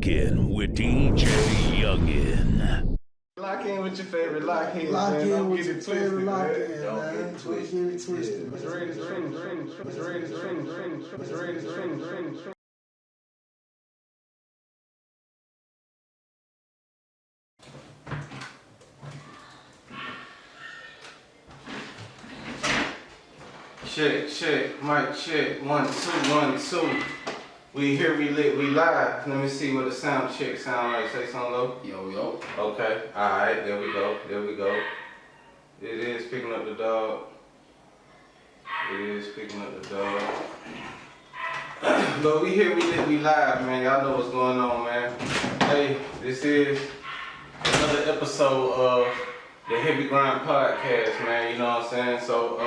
Lock in with DJ Youngin. Lock in with your favorite lockhead, man. Lock in Don't with get your it favorite twisted, lockhead, man. man. Don't get it twisted. It's ready to trend. It's ready to trend. It's ready to trend. Check, mic check, 1 2 1 2. We here, we lit, we live. Let me see what the sound check sound like. Say something low. Yo. Okay, alright, there we go. It is picking up the dog. But we here, we lit, we live, man. Y'all know what's going on, man. Hey, this is another episode of the Heavy Grind Podcast, man. You know what I'm saying? So,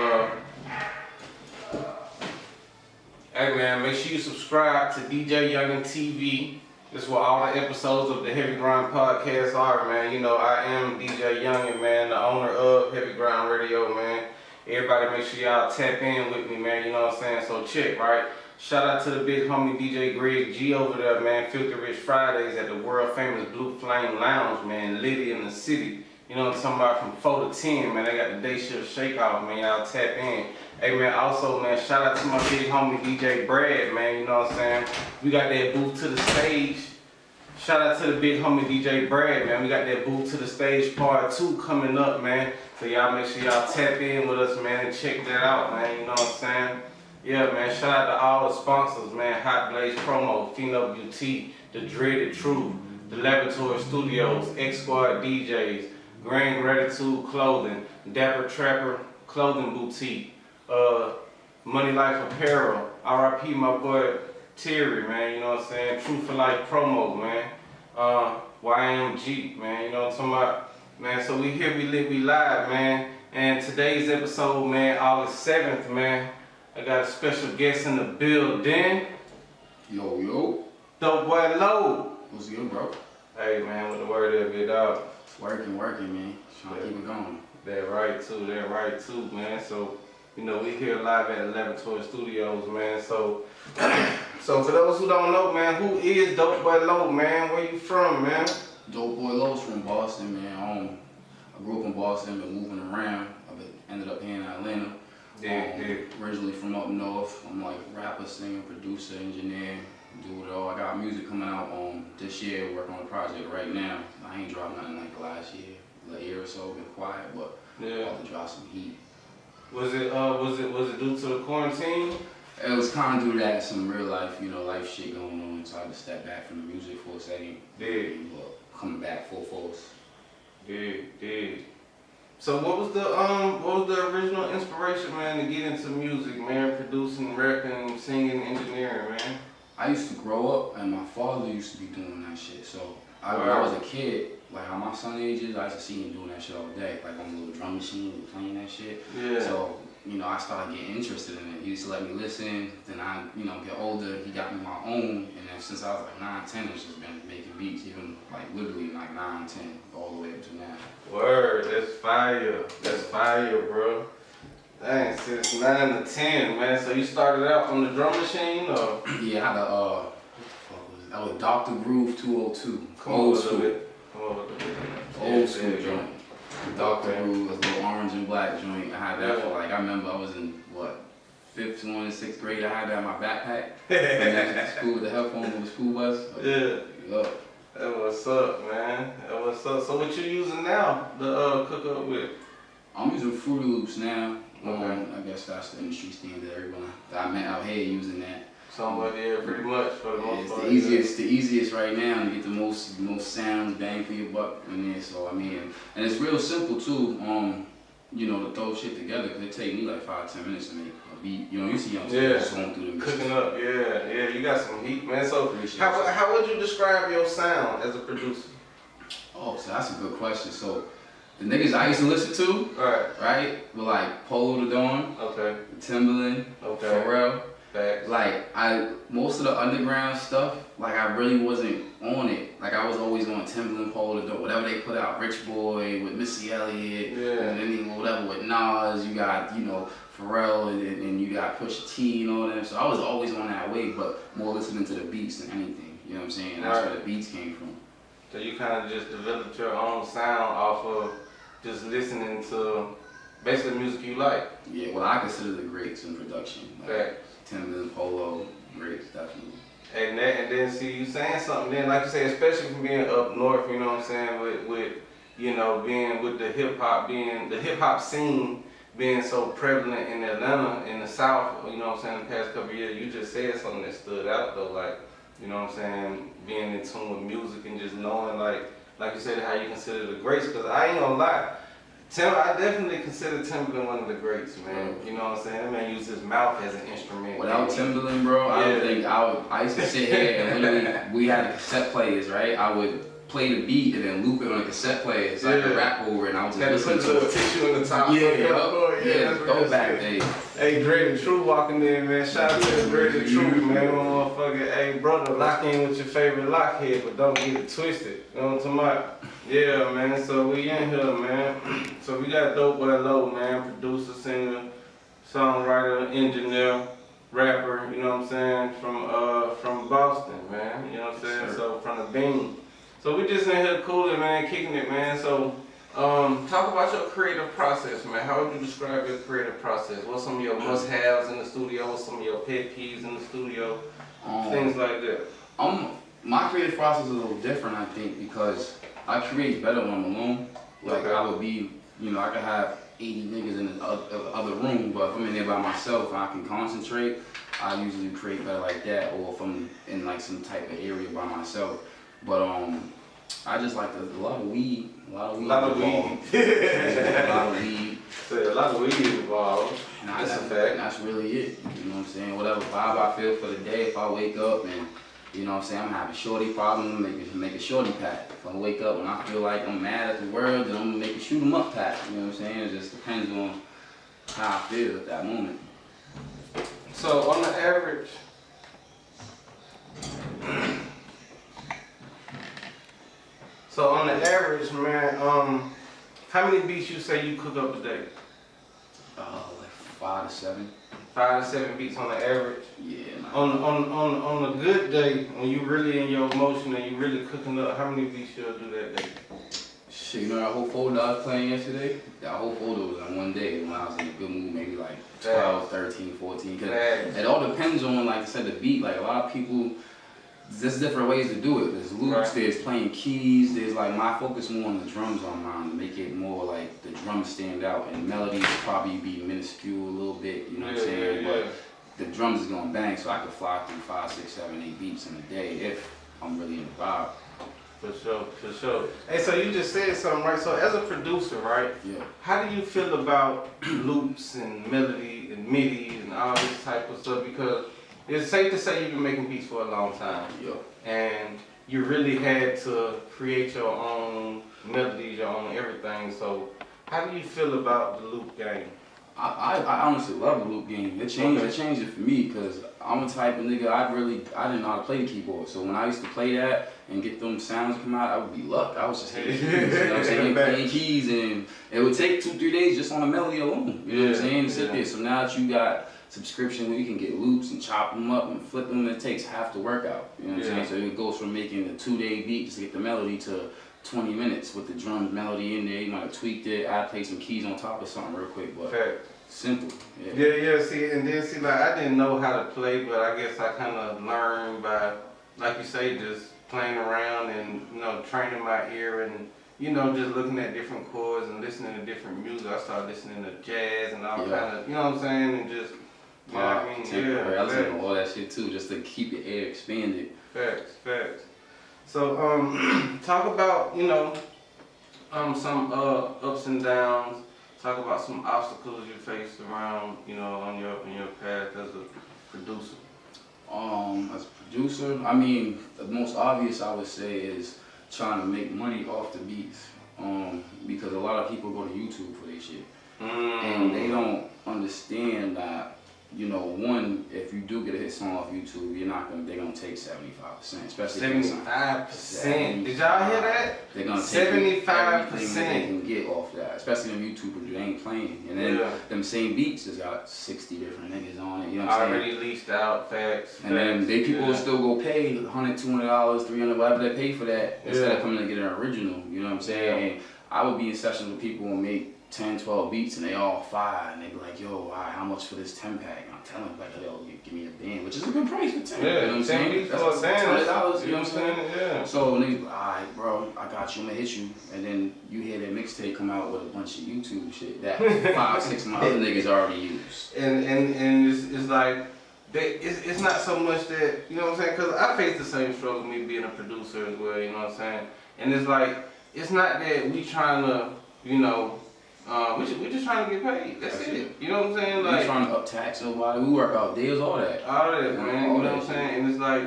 hey man, make sure you subscribe to DJ Youngin TV. This is what all the episodes of the Heavy Grind Podcast are, man. You know, I am DJ Youngin, man, the owner of Heavy Grind Radio, man. Everybody make sure y'all tap in with me, man. You know what I'm saying? So check, right? Shout out to the big homie DJ Greg G over there, man. Filthy Rich Fridays at the world famous Blue Flame Lounge, man. Liddy in the city. You know what I'm talking about? From 4 to 10, man. They got the day shift shakeoff, man. Y'all tap in. Hey, man, also, man, shout out to my big homie DJ Brad, man. You know what I'm saying? We got that booth to the stage. Shout out to the big homie DJ Brad, man. We got that booth to the stage part 2 coming up, man. So y'all make sure y'all tap in with us, man, and check that out, man. You know what I'm saying? Yeah, man. Shout out to all the sponsors, man. Hot Blaze Promo, Pheno Beauty, The Dreaded Truth, The Laboratory Studios, X Squad DJs, Grand Gratitude Clothing, Dapper Trapper Clothing Boutique, Money Life Apparel, RIP my boy Terry, man, you know what I'm saying? True for Life Promo, man. YMG, man, you know what I'm talking about? Man, so we here, we lit, we live, man. And today's episode, man, August 7th, man. I got a special guest in the building. Yo. Dope boy Low. What's good, bro? Hey, man, what the word is, big dog? Working, man. Trying to keep it going. That right too, man. So, you know, we here live at the Laboratory Studios, man. So for those who don't know, man, who is Dope Boy Low, man? Where you from, man? Dope Boy Low's from Boston, man. I grew up in Boston, been moving around. I ended up here in Atlanta. Originally from up north. I'm like rapper, singer, producer, engineer, do it all. I got music coming out this year, working on a project right now. I ain't dropped nothing like last year. A year or so, been quiet, but yeah, about to drop some heat. Was it due to the quarantine? It was kind of due to that, some real life, life shit going on, so I had to step back from the music for a second. But coming back full force. Did. So what was the original inspiration, man, to get into music, man? Producing, rapping, singing, engineering, man. I used to grow up, and my father used to be doing that shit. So when I was a kid, like how my son ages, I used to see him doing that shit all day, like on the little drum machine, playing that shit. Yeah. So, I started getting interested in it. He used to let me listen. Then I, get older, he got me my own. And then since I was like 9, 10, it's just been making beats, even like literally like 9, 10, all the way up to now. Word, that's fire, bro. Dang, since 9 to 10, man. So you started out on the drum machine, or? Yeah, I had what the fuck was it? That was Dr. Groove 202. Come on a little bit. Old school joint. Dr. Groove, a little orange and black joint. I had that for I remember I was in 5th, 6th grade. I had that in my backpack. Went to school with the headphones on the school bus. Yeah. That what's up, man. That what's up. So what you using now to cook up with? I'm using Fruity Loops now. Okay. I guess that's the industry standard. Everyone that I met out here using that. Somebody, pretty much for the most part. It's the easiest right now to get the most sounds, bang for your buck in there. So and it's real simple too. To throw shit together, because it take me like 5-10 minutes to make a beat. You see I'm just going through the cooking up. Yeah. You got some heat, man. So how would you describe your sound as a producer? Oh, so that's a good question. So the niggas I used to listen to, right, were like Polo the Dawn, okay, Timberland, okay, Pharrell. Facts. Like most of the underground stuff, like I really wasn't on it. Like I was always on Timberland, Polo the Dawn, whatever they put out, Rich Boy with Missy Elliott, and then whatever with Nas. You got Pharrell and you got Pusha T and all that. So I was always on that wave, but more listening to the beats than anything. You know what I'm saying? That's where the beats came from. So you kind of just developed your own sound off of just listening to basically music you like. Yeah, well, I consider the greats in production. Like Timbaland, Polo, greats, definitely. And then see you saying something then, like you say, especially from being up north, you know what I'm saying, with you know, being with the hip hop scene being so prevalent in Atlanta, in the South, you know what I'm saying, the past couple of years, you just said something that stood out though, like, you know what I'm saying, being in tune with music and just knowing, like you said, how you consider the greats, because I ain't gonna lie, I definitely consider Timbaland one of the greats, man. You know what I'm saying? That man used his mouth as an instrument. Without Timbaland, bro, I don't think I used to sit here and literally, we had cassette players, right? I would play the beat and then loop it on the cassette player so I could rap over it, and I was just listening to it. Tissue in the top. Throwback days. Hey, Dre the Truth walking in, man. Shout out to Dre the Truth, man. Motherfucker, hey, brother, lock in with your favorite lockhead, but don't get it twisted. You know what I'm talking about? Yeah, man. So we in here, man. So we got Dope Boy Low, man. Producer, singer, songwriter, engineer, rapper. You know what I'm saying? From Boston, man. You know what I'm saying? Sure. So from the Bean. So we just in here cooling, man, kicking it, man. So talk about your creative process, man. How would you describe your creative process? What's some of your must-haves in the studio? What's some of your pet peeves in the studio? Things like that. My creative process is a little different, I think, because I create better when I'm alone. Like I would be, you know, I could have 80 niggas in the other room, but if I'm in there by myself and I can concentrate, I usually create better like that, or if I'm in like some type of area by myself. But I just like a lot of weed. A lot of weed. So a lot of weed involved. And that's a fact. That's really it. You know what I'm saying? Whatever vibe I feel for the day, if I wake up and, you know what I'm saying, I'm having a shorty problem, make a shorty pack. If I wake up and I feel like I'm mad at the world, then I'm gonna make a shoot 'em up pack. You know what I'm saying? It just depends on how I feel at that moment. So on the average, man, how many beats you say you cook up a day? Like 5 to 7. 5 to 7 beats on the average. Yeah. On a good day, when you really in your emotion and you really cooking up, how many beats you'll do that day? Shit, you know that whole folder I was playing yesterday? That whole folder was on one day when I was in a good mood, maybe like 12, 13, 14. Cause it all depends on, like I said, the beat. Like a lot of people, there's different ways to do it. There's loops, there's playing keys, there's like my focus more on the drums on mine to make it more like the drums stand out, and melodies probably be minuscule a little bit, you know what I'm saying? But the drums is gonna bang, so I could fly through 5, 6, 7, 8 beats in a day if I'm really in the vibe. For sure. Hey, so you just said something, right? So as a producer, right? Yeah. How do you feel about loops and melody and MIDI and all this type of stuff? Because it's safe to say you've been making beats for a long time. Yeah. And you really had to create your own melodies, your own everything. So how do you feel about the loop game? I honestly love the loop game. It changed it for me because I'm a type of nigga, I didn't know how to play the keyboard. So when I used to play that and get them sounds to come out, I would be lucked. I was just hitting keys, you know what I'm saying? Playing keys, and it would take 2-3 days just on a melody alone. You know what I'm saying? To sit there. So now that you got subscription where you can get loops and chop them up and flip them, it takes half the workout. You know what I'm saying? So it goes from making a 2-day beat just to get the melody to 20 minutes with the drums melody in there. You might have tweaked it, I play some keys on top of something real quick, but simple. Yeah, see, and then see, like I didn't know how to play, but I guess I kind of learned by, like you say, just playing around and, you know, training my ear and, you know, just looking at different chords and listening to different music. I started listening to jazz and all kind of, you know what I'm saying, and just, you know what I mean? I listen to all that shit too, just to keep your ear expanded. Facts. So, talk about, you know, some ups and downs. Talk about some obstacles you faced around, you know, on your path as a producer. As a producer, I mean, the most obvious I would say is trying to make money off the beats. Because a lot of people go to YouTube for their shit. And they don't understand that you know, one, if you do get a hit song off YouTube, they're gonna take 75%, especially 75%. Did y'all hear that? They're gonna take 75% everything that they can get off that, especially them YouTubers that ain't playing. And then them same beats has got 60 different niggas on it. You know what I'm saying? Already leased out, facts. And then people will still go pay $100, $200, $300, whatever they pay for that instead of coming to get an original. You know what I'm saying? And I would be in sessions with people and make 10, 12 beats and they all fire and they be like, yo, all right, how much for this 10-pack? I'm telling them, like, yo, give me a band, which is a good price for 10. Yeah, you know what I'm saying? That's $20, you know what I'm saying? Yeah. So niggas be like, all right, bro, I got you, I'm gonna hit you. And then you hear that mixtape come out with a bunch of YouTube shit that 5, 6 of my other niggas already used. And it's like, it's not so much that, you know what I'm saying? Because I face the same struggle, me being a producer as well, you know what I'm saying? And it's like, it's not that we trying to, you know, we just trying to get paid. That's it. You know what I'm saying? Like, we trying to up-tax somebody. We work out deals, all that. All that, man. You know what I'm saying? And it's like,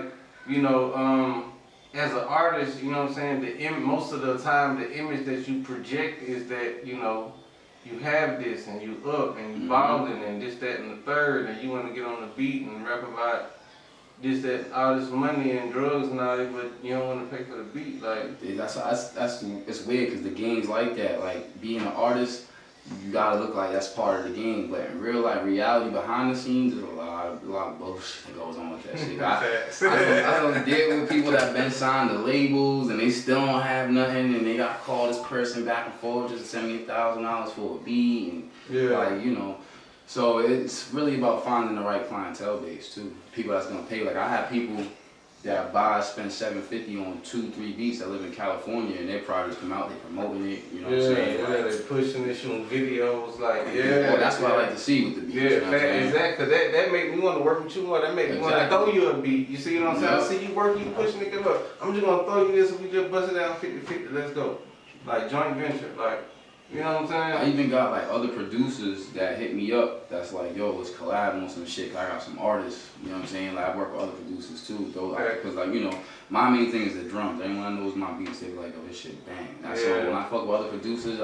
you know, as an artist, you know what I'm saying? Most of the time, the image that you project is that, you know, you have this and you up and you balling and this, that, and the third, and you want to get on the beat and rap about this, that, all this money and drugs and all that, but you don't want to pay for the beat. Like, it's weird because the game's like that. Like, being an artist, you gotta look like that's part of the game, but in real life, reality behind the scenes, there's a lot of bullshit that goes on with that shit. I don't deal with people that been signed to labels and they still don't have nothing, and they gotta call this person back and forth just $70,000 for a beat, and like, you know. So it's really about finding the right clientele base too. People that's gonna pay. Like, I have people that spend $750 on 2, 3 beats that live in California, and their projects come out, they promoting it, you know what I'm saying? Yeah, they pushing it, shooting videos, like, well, that's what I like to see with the beats. Yeah, exactly. That make me want to work with you more. That make me want to throw you a beat. You see what I'm saying? I see you working, you pushing it, give up. I'm just gonna throw you this, and we just bust it down 50-50. Let's go. Like joint venture, like. You know what I'm saying? I even got like other producers that hit me up that's like, yo, let's collab on some shit, 'cause I got some artists, you know what I'm saying? Like, I work with other producers too, though, because like, you know, my main thing is the drums. Anyone that knows my beats, they be like, oh, this shit bang. So when I fuck with other producers,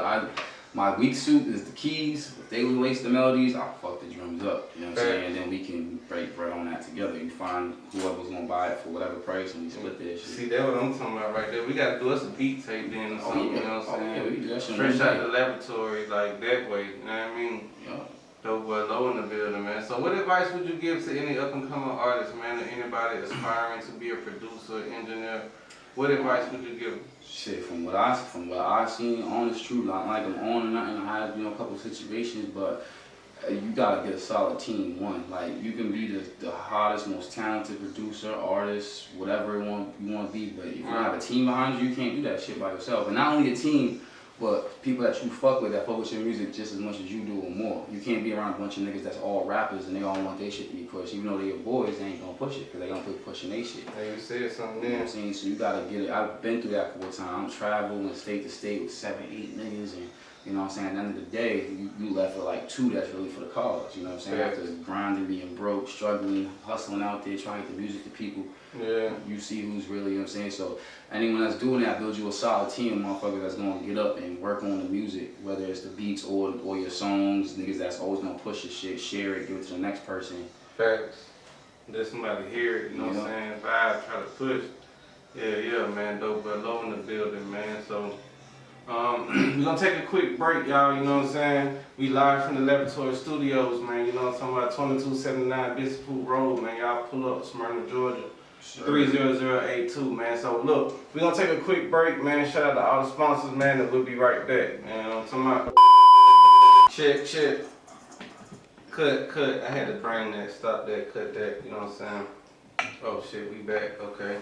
my weak suit is the keys. If they release the melodies, I'll fuck the drums up, you know what I'm saying? And then we can break bread on that together. You find whoever's gonna buy it for whatever price and we split that shit. See, that's what I'm talking about right there. We gotta do us a beat tape then or something, you know what I'm saying? Yeah, we do that shit. Fresh out the laboratory, like that way, you know what I mean? Yeah. Dope boy low in the building, man. So what advice would you give to any up and coming artists, man, or anybody aspiring to be a producer, engineer? What advice would you give them? Shit, from what I seen, honest truth, not like I'm on or nothing. I had, you know, a couple situations, but you gotta get a solid team. One, like, you can be the hottest, most talented producer, artist, whatever you want to be, but if you don't have a team behind you, you can't do that shit by yourself. And not only a team, but people that you fuck with that fuck with your music just as much as you do or more. You can't be around a bunch of niggas that's all rappers and they all want their shit to be pushed. Even though they your boys, they ain't gonna push it because they gonna keep pushing their shit. Hey, you said something there. You know what I'm saying? So you gotta get it. I've been through that 4 times. Traveling state to state with 7, 8 niggas, and you know what I'm saying? At the end of the day, you left with like 2 that's really for the cause. You know what I'm saying? Yeah. After grinding, being broke, struggling, hustling out there, trying to get the music to people. Yeah. You see who's really, you know what I'm saying? So anyone that's doing that, build you a solid team of motherfuckers that's gonna get up and work on the music, whether it's the beats or your songs, niggas that's always gonna push your shit, share it, give it to the next person. Facts. Let somebody hear it, you know what I'm saying? Vibe, try to push. Yeah, man. Dope but low in the building, man. So we're gonna take a quick break, y'all, you know what I'm saying? We live from the Laboratory Studios, man, you know what I'm talking about, 2279 Bishop Road, man. Y'all pull up, Smyrna, Georgia. 30082, man. So look, we're gonna take a quick break, man. Shout out to all the sponsors, man, and we'll be right back. Man, I'm talking about check. Cut. I had to bring that, stop that, cut that, you know what I'm saying? Oh shit, we back, okay.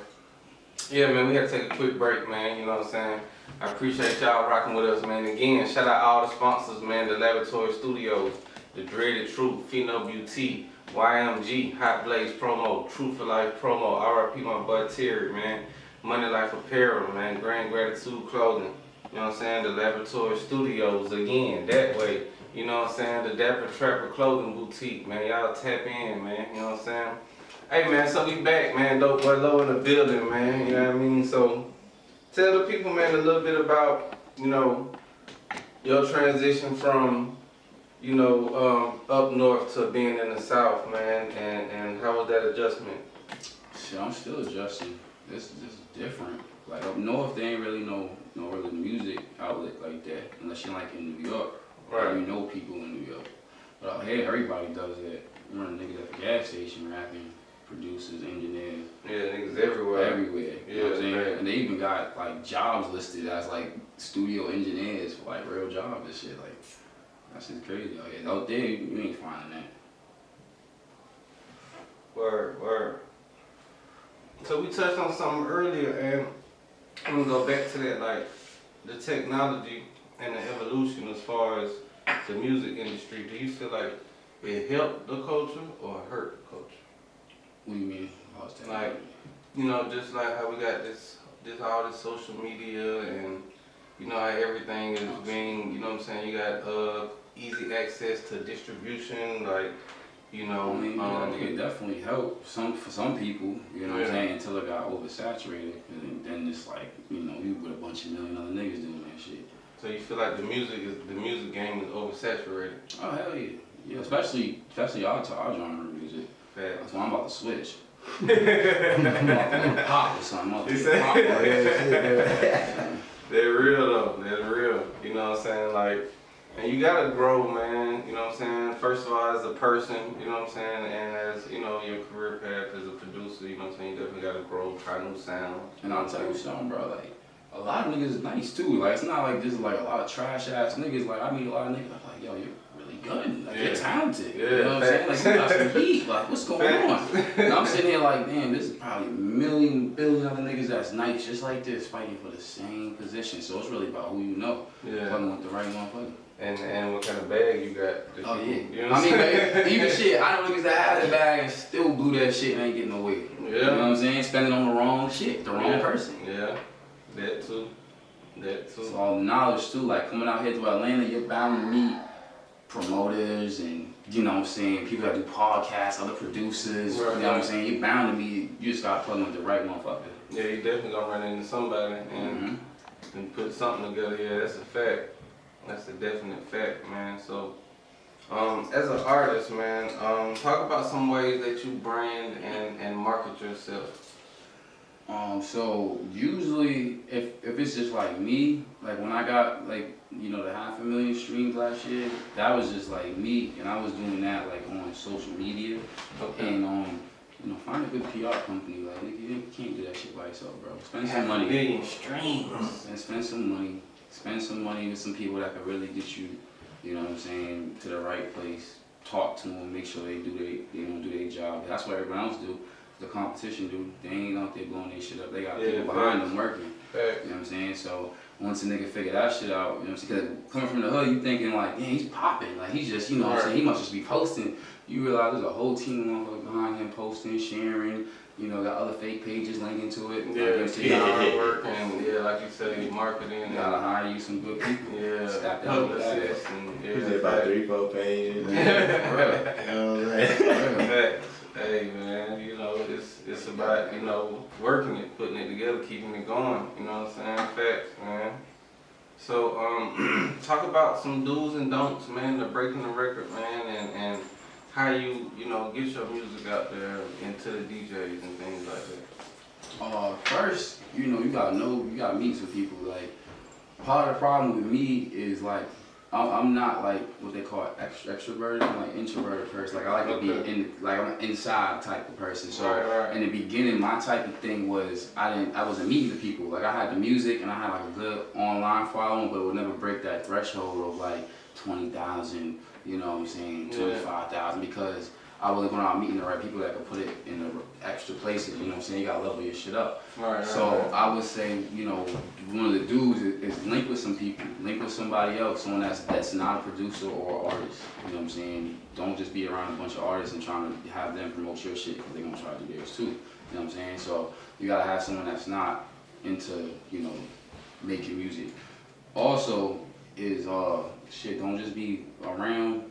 Yeah, man, we had to take a quick break, man, you know what I'm saying? I appreciate y'all rocking with us, man. Again, shout out all the sponsors, man, the Laboratory Studios, the Dreaded Truth, Pheno Beauty, YMG, Hot Blaze Promo, True for Life Promo, RIP my boy Terry, man. Money Life Apparel, man. Grand Gratitude Clothing, you know what I'm saying? The Laboratory Studios, again, that way, you know what I'm saying? The Dapper Trapper Clothing Boutique, man. Y'all tap in, man, you know what I'm saying? Hey, man, so we back, man. Dope boy low in the building, man, you know what I mean? So tell the people, man, a little bit about, you know, your transition from up north to being in the South, man, and how was that adjustment? Shit, I'm still adjusting. This is different. Like up north, there ain't really no really music outlet like that, unless you're like in New York. Right. You know people in New York. But out here, everybody does that. You run niggas at the gas station rapping, producers, engineers. Yeah, niggas everywhere. Everywhere. Yeah, You know what I'm saying? man. And they even got like jobs listed as like studio engineers for like real jobs and shit. Like, that shit's crazy out here. Out there, you ain't finding that. Word. So we touched on something earlier, and I'm gonna go back to that, like the technology and the evolution as far as the music industry. Do you feel like it helped the culture or hurt the culture? What do you mean? Like, just like how we got all this social media, and how everything is being, you got easy access to distribution, like, I mean, I think it definitely helped for some people, you know what I'm saying, until it got oversaturated, and then it's like, you with a bunch of million other niggas doing that shit. So you feel like the music game is oversaturated? Oh hell yeah, yeah, especially our genre of music. Fact. That's why I'm about to switch. I'm about to pop or something. I'm about to pop. They're real though. They're real. You know what I'm saying? Like, and you gotta grow, man. You know what I'm saying? First of all, as a person, you know what I'm saying, and as your career path as a producer, you know what I'm saying. You definitely gotta grow, try new sounds. And I'll tell you something, bro. Like, a lot of niggas is nice too. Like, it's not like this is like a lot of trash ass niggas. Like, I meet a lot of niggas. I'm like, yo, you're really good. Like, you're talented. Yeah, you know what I'm saying? Like, you got some heat. Like, what's going on? And I'm sitting here like, damn, this is probably a million, billion other niggas that's nice, just like this, fighting for the same position. So it's really about who you know. Yeah. Fucking with the right motherfucker. And what kind of bag you got? Oh yeah. You know I mean, like, even shit, I know niggas that had the bag and still blew that shit and ain't getting no way. Yeah. You know what I'm saying? Spending on the wrong shit, the wrong person. Yeah. That too. It's all knowledge too. Like coming out here to Atlanta, you're bound to meet promoters and you know what I'm saying, people that do podcasts, other producers. Right, you know what I'm saying? You're bound to meet. You just gotta plug with the right motherfucker. Yeah, you definitely gonna run into somebody and put something together. Yeah, that's a fact. That's a definite fact, man. So, as an artist, man, talk about some ways that you brand and market yourself. So usually if it's just like me, like when I got like, the 500,000 streams last year, that was just like me, and I was doing that like on social media. Okay. And find a good PR company. Like nigga, you can't do that shit by yourself, bro. Spend some money. 500 million streams. And spend some money. Spend some money with some people that can really get you, you know what I'm saying, to the right place. Talk to them, make sure they don't do their job. That's what everyone else do. The competition do. They ain't out there blowing their shit up. They got people behind them working. You know what I'm saying? So once a nigga figure that shit out, you know what I'm saying? Cause coming from the hood, you thinking like, damn, he's popping. Like he's just, you know what I'm saying? He must just be posting. You realize there's a whole team of motherfuckers behind him posting, sharing. Got other fake pages linking to it. Yeah, work and like you said, marketing. You gotta hire you some good people. Yeah, stack that publicists and about 3-4 pages. Yeah, right. Hey man, it's about working it, putting it together, keeping it going. You know what I'm saying? Facts, man. So talk about some do's and don'ts, man, to breaking the record, man, and how you get your music out there into the DJs and things like that. First, you gotta meet some people. Like part of the problem with me is like I'm not like what they call extroverted. I'm like introverted person. Like I like to be I'm an inside type of person. So in the beginning, my type of thing was I wasn't meeting the people. Like I had the music and I had like a good online following, but it would never break that threshold of like 20,000. You know what I'm saying? 25,000 because I wasn't going out meeting the right people that could put it in the extra places. You know what I'm saying? You gotta level your shit up. I would say, one of the dudes is link with some people, link with somebody else, someone that's not a producer or artist. You know what I'm saying? Don't just be around a bunch of artists and trying to have them promote your shit because they're gonna try to do theirs too. You know what I'm saying? So you gotta have someone that's not into, making music. Also is don't just be around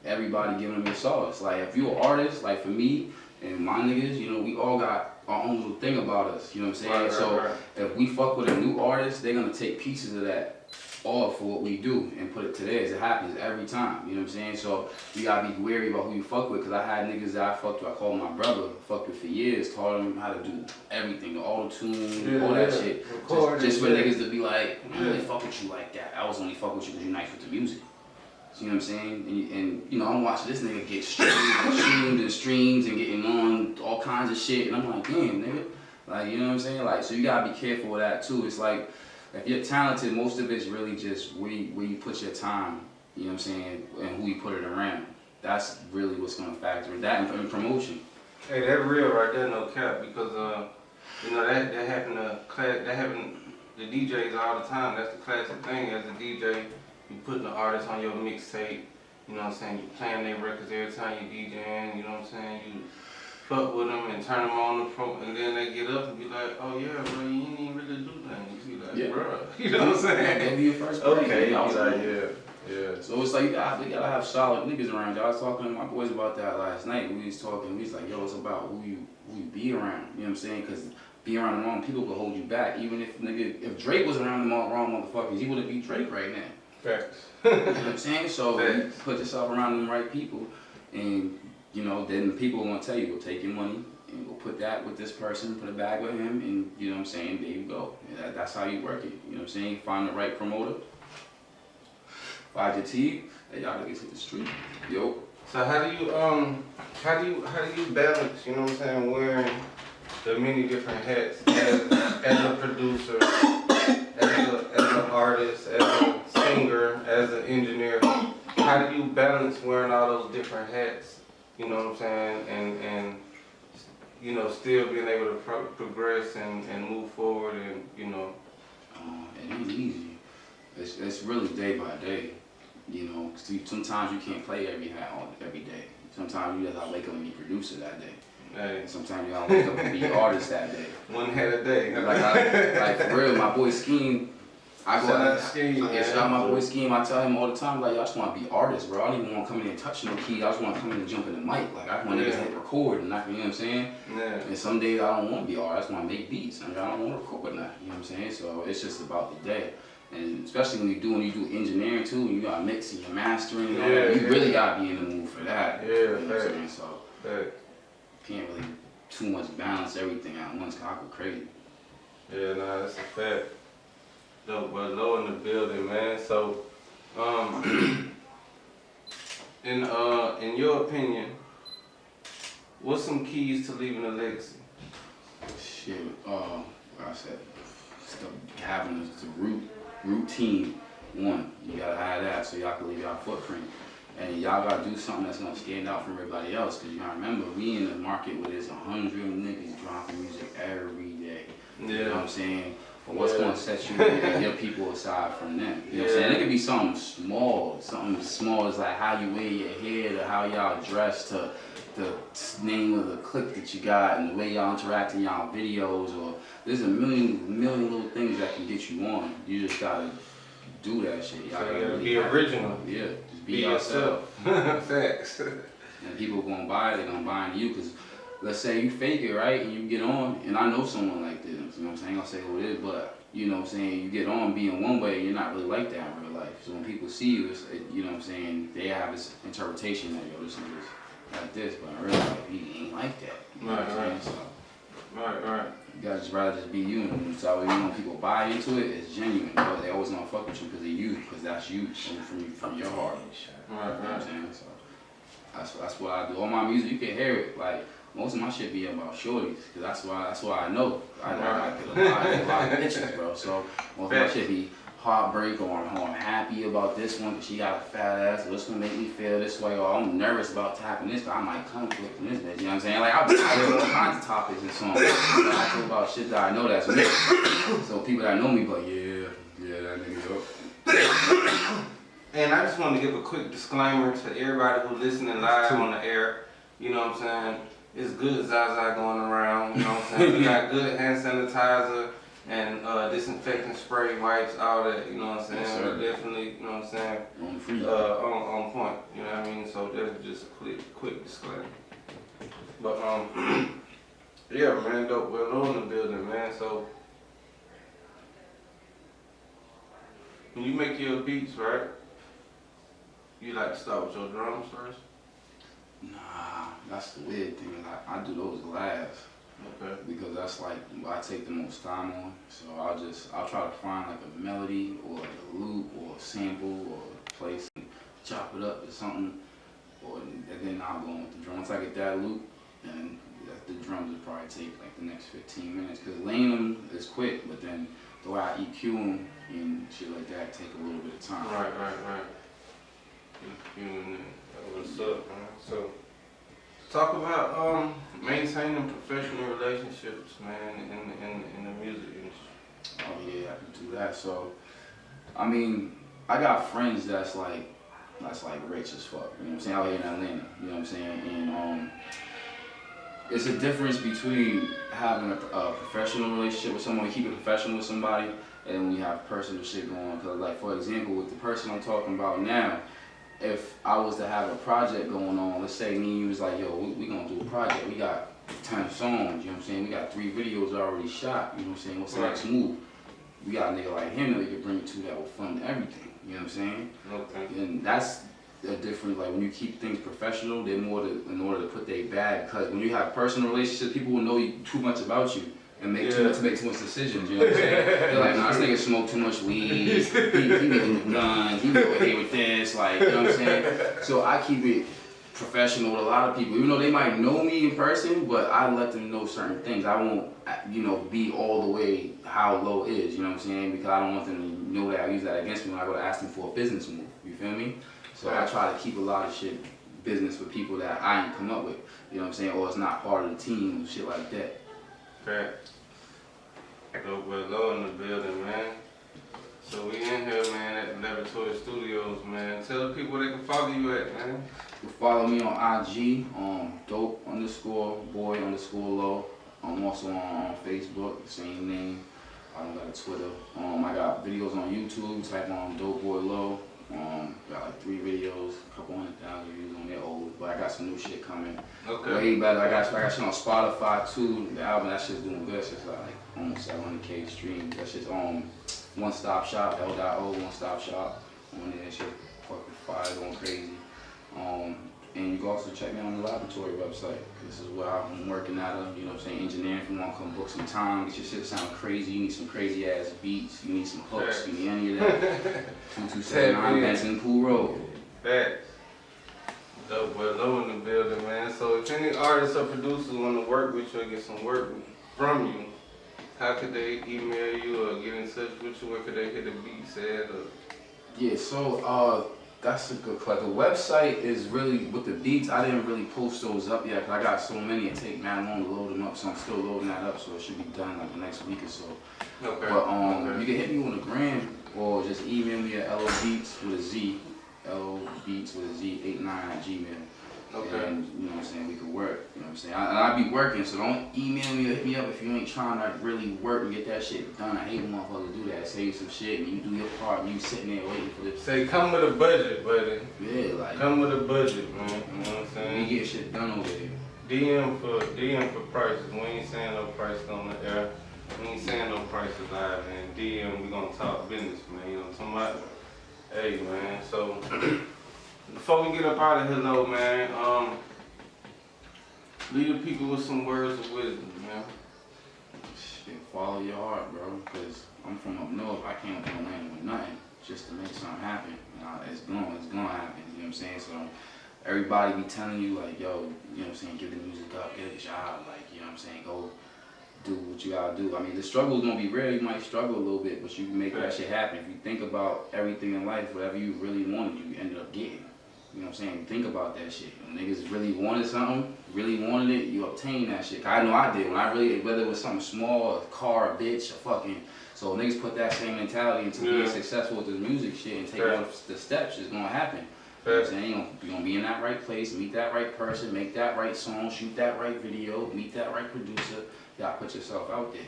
everybody giving them their sauce. Like if you're an artist, like for me and my niggas, we all got our own little thing about us. You know what I'm saying? If we fuck with a new artist, they're gonna take pieces of that all for what we do and put it to theirs. It happens every time, you know what I'm saying? So you gotta be wary about who you fuck with, because I had niggas that I fucked with, I called my brother, fucked with for years, taught him how to do everything, the auto-tune, all that shit. Just for niggas to be like, I don't really fuck with you like that. I was only fuck with you because you nice with the music. You know what I'm saying? And you know, I'm watching this nigga get streams and getting on all kinds of shit, and I'm like, damn, nigga. Like, you know what I'm saying? Like, so you gotta be careful with that too. It's like, if you're talented, most of it's really just where you put your time, you know what I'm saying, and who you put it around. That's really what's gonna factor in that and promotion. Hey, that real right there, no cap, because you know that happened to DJs all the time. That's the classic thing as a DJ. You putting the artist on your mixtape, you know what I'm saying? You playing their records every time you DJing, you know what I'm saying? You fuck with them and turn them on the pro, and then they get up and be like, oh yeah, bro, you ain't even really do nothing. You be like, Yeah. bro, you know what I'm saying? That'd be your first break. Okay, I was like, like, yeah. So it's like you gotta have solid niggas around you. I was talking to my boys about that last night. We was talking, we was like, yo, it's about who you be around. You know what I'm saying? Because being around the wrong people will hold you back. Even if Drake was around the wrong motherfuckers, he wouldn't be Drake right now. Facts. You know what I'm saying? So you put yourself around the right people, and you know, then the people are gonna tell you, go take your money and go put that with this person, put a bag with him, and you know what I'm saying, there you go. And that's how you work it. You know what I'm saying? You find the right promoter, find your team, and y'all gotta get to the street. Yo. So how do you balance, you know what I'm saying, wearing the many different hats as a producer, as an artist, as a singer, as an engineer? How do you balance wearing all those different hats, you know what I'm saying, and you know, still being able to progress and move forward, and you know? It ain't easy. It's really day by day. You know, sometimes you can't play every hat every day. Sometimes you just gotta wake up and be producer that day. Hey. Sometimes you gotta wake up and be artist that day. One hat a day. Like for real, my boy Scheme. I go Shout out Scheme, man. shout out my boy Scheme. I tell him all the time, like, I just want to be artists, bro. I don't even want to come in and touch no key. I just want to come in and jump in the mic. Like, I want niggas to hit record and you know what I'm saying? Yeah. And some days I don't want to be artist. I just want to make beats. I don't want to record that. You know what I'm saying? So it's just about the day. And especially when you do engineering too, and you got mixing and mastering, you really gotta be in the mood for that. Yeah, you know what I'm saying? So you can't really too much balance everything at once, 'cause I go crazy. Yeah, nah, that's a fact. Dope, but low in the building, man. So, in your opinion, what's some keys to leaving a legacy? Shit, like I said, having the routine. One, you gotta have that so y'all can leave y'all footprint. And y'all gotta do something that's gonna stand out from everybody else. Cause you gotta remember, we in the market where there's 100 niggas dropping music every day. You know what I'm saying? But what's gonna set you and your people aside from them? You know what I'm saying? It could be something small as like how you wear your hair, to how y'all dress, to the name of the clip that you got, and the way y'all interact in y'all videos, or there's a million little things that can get you on. You just gotta do that shit. Y'all So you gotta gotta really be original. Yeah, just be yourself. Facts. And people gonna buy it, they're gonna buy into you, because let's say you fake it, right, and you get on, and I know someone like this, you know what I'm saying, I ain't gonna say who it is, but you know what I'm saying, you get on being one way, and you're not really like that in real life. So when people see you, you know what I'm saying, they have this interpretation that, yo, this nigga's like this, but in real life, he ain't like that. You know what I'm saying? So, Right. you gotta rather just be you, and so even when people buy into it, it's genuine. But they always gonna fuck with you because of you, because that's you from your heart. You know what I'm saying? So that's what I do. All my music, you can hear it. Like most of my shit be about shorties, because that's why I know. I get a lot of bitches, bro. So most of my shit be heartbreak, or I'm happy about this one because she got a fat ass, or it's gonna make me feel this way, or I'm nervous about tapping this, but I might conflict from this bitch, you know what I'm saying? Like I do all kinds of topics and songs. I talk about shit that I know that's me. So people that know me, but yeah, that nigga up. And I just want to give a quick disclaimer to everybody who's listening live on the air. You know what I'm saying? It's good Zaza going around. You know what I'm saying? We got good hand sanitizer and disinfectant spray, wipes, all that. You know what I'm saying? Yes, sir. We're definitely, you know what I'm saying? On point. You know what I mean? So that's just a quick disclaimer. But yeah, man, dope. We're low in the building, man. So when you make your beats, right? You like to start with your drums first? Nah, that's the weird thing. Like, I do those last. Okay. Because that's like what I take the most time on. So I'll try to find like a melody or like a loop or a sample or a place and chop it up or something. And then I'll go on with the drums. Once I get that loop, and the drums will probably take like the next 15 minutes. Cause laying them is quick, but then the way I EQ them and shit like that take a little bit of time. Right. EQing, what's up, man? So. Talk about maintaining professional relationships, man, in the music industry. Oh yeah, I can do that. So, I mean, I got friends that's like rich as fuck. You know what I'm saying? Out here in Atlanta. You know what I'm saying? And it's a difference between having a professional relationship with someone, keep it professional with somebody, and when you have personal shit going on. Cause like for example, with the person I'm talking about now. If I was to have a project going on, let's say me and you was like, yo, we gonna do a project. We got 10 songs, you know what I'm saying? We got 3 videos already shot, you know what I'm saying? What's the next move? We got a nigga like him that we could bring it to that will fund everything, you know what I'm saying? Okay. And that's a different, like when you keep things professional, they're more in order to put their bag, because when you have personal relationships, people will know too much about you. And make too much decisions, you know what I'm saying? They're like, nah, this nigga smoke too much weed, he making guns, he over here with this, like, you know what I'm saying? So I keep it professional with a lot of people, even though they might know me in person, but I let them know certain things. I won't, you know, be all the way how low is, you know what I'm saying? Because I don't want them to know that I use that against me when I go to ask them for a business move, you feel me? So I try to keep a lot of shit business with people that I ain't come up with, you know what I'm saying? Or it's not part of the team or shit like that. Facts. We're low in the building, man. So we in here, man, at the Laboratory Studios, man. Tell the people they can follow you at, man. You can follow me on IG, dope_boy_low. I'm also on Facebook, same name. I don't got a Twitter. I got videos on YouTube, type on Dope Boy Low. Got like 3 videos, a couple 100,000 views on there old, but I got some new shit coming. Okay. Way better. I got shit on Spotify too. The album, that shit's doing good. Shit's like almost 700K streams. That shit's One Stop Shop, L.O. One Stop Shop. On there, shit fucking fire, going crazy. And you can also check me on the Laboratory website. This is where I'm working out of, you know what I'm saying, engineering. If you want to come book some time, get your shit sound crazy, you need some crazy ass beats, you need some hooks, you need any of that. 2279 Benson Pool Road. Facts. Dope Boy Low in the building, man. So if any artists or producers want to work with you or get some work from you, how could they email you or get in touch with you? Where could they hit the beats at? Yeah, so that's a good question. The website is really, with the beats, I didn't really post those up yet because I got so many, it take mad long to load them up, so I'm still loading that up, so it should be done like the next week or so. Okay. But you can hit me on the gram or just email me at LOBeats with a Z, LOBeats with a Z 89@gmail. Okay. And you know what I'm saying, we could work, you know what I'm saying. I be working, so don't email me or hit me up if you ain't trying to really work and get that shit done. I hate when motherfuckers do that. Say some shit and you do your part and you sitting there waiting for this. Say come with a budget, buddy. Yeah, like Come with a budget, man. You know what I'm saying? we get shit done over here. DM for prices. We ain't saying no prices on the air. We ain't saying no prices live, man. DM, we gonna talk business, man. You know what I'm talking about? Hey, man. So before we get up out of here, though, man, leave the people with some words of wisdom, man. Shit, follow your heart, bro. Cause I'm from up north. I can't come in with nothing just to make something happen. It's gonna happen. You know what I'm saying? So everybody be telling you like, yo, you know what I'm saying? Give the music up, get a job, like, you know what I'm saying? Go do what you gotta do. I mean, the struggle is gonna be real. You might struggle a little bit, but you can make that shit happen. If you think about everything in life, whatever you really wanted, you ended up getting. You know what I'm saying? Think about that shit. When niggas really wanted something, really wanted it, you obtain that shit. I know I did. When I really, whether it was something small, a car, a bitch, a fucking, so niggas put that same mentality into being successful with this music shit and take all the steps, it's gonna happen. You know what I'm saying? You're gonna be in that right place, meet that right person, make that right song, shoot that right video, meet that right producer. You gotta put yourself out there.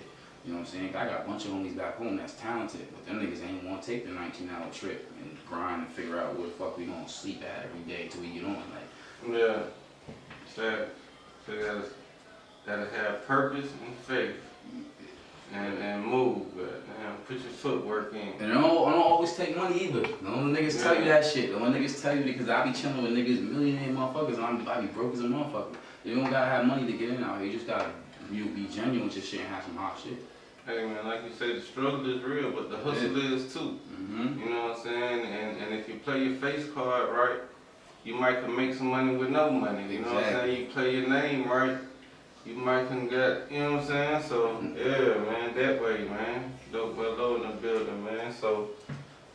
You know what I'm saying? I got a bunch of homies back home that's talented, but them niggas ain't wanna take the 19-hour trip and grind and figure out where the fuck we gonna sleep at every day till we get on. Like, Yeah. So you gotta have purpose and faith. and move, but put your footwork in. And I don't always take money either. No niggas tell you that shit. No niggas tell you because I be chilling with niggas, millionaire motherfuckers, and I be broke as a motherfucker. You don't gotta have money to get in out here. You just gotta be genuine with your shit and have some hot shit. Hey man, like you said, the struggle is real, but the hustle is too. Mm-hmm. You know what I'm saying? And if you play your face card right, you might can make some money with no money. You know what I'm saying? You play your name right, you might can get, you know what I'm saying? So yeah, man, that way, man. Dope below in the building, man. So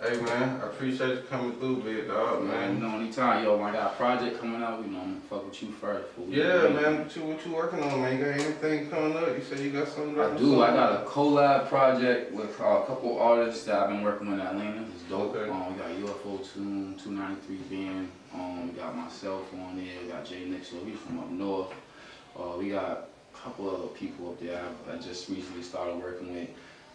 hey man, I appreciate you coming through, big dog, man. You know, anytime, yo, when I got a project coming out, you know, I'm gonna fuck with you first. Yeah, man. What you working on, man? You got anything coming up? You said you got something. I do. I got a collab project with a couple artists that I've been working with in Atlanta. It's dope. Okay. We got UFO Tune, 293 Band. We got myself on there. We got Jay Nixon. He's from up north. We got a couple other people up there I just recently started working with.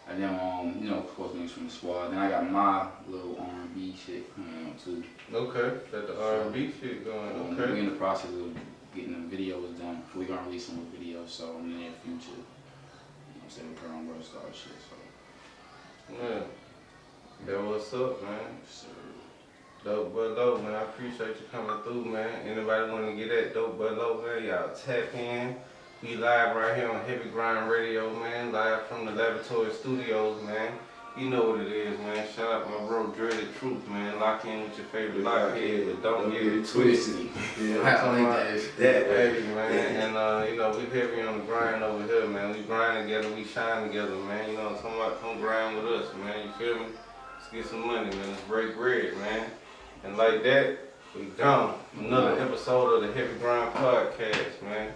And then, you know, of course, niggas from the squad. Then I got my little R&B shit coming out too. Okay, got the R&B shit going. Okay. We're in the process of getting the videos done. We're gonna release some videos, so in the near future. You know what I'm saying? We're on road star shit, so. Yeah. That what's up, man. So, Dope but low, man. I appreciate you coming through, man. Anybody want to get that dope but low, man? Y'all tap in. We live right here on Heavy Grind Radio, man. Live from the Laboratory Studios, man. You know what it is, man. Shout out my bro, Dreaded Truth, man. Lock in with your favorite lockhead, but don't get it twisted. Yeah, I like that. Hey, man. And, you know, we heavy on the grind over here, man. We grind together, we shine together, man. You know what I'm talking about? Come grind with us, man. You feel me? Let's get some money, man. Let's break bread, man. And like that, we gone. Another episode of the Heavy Grind Podcast, man.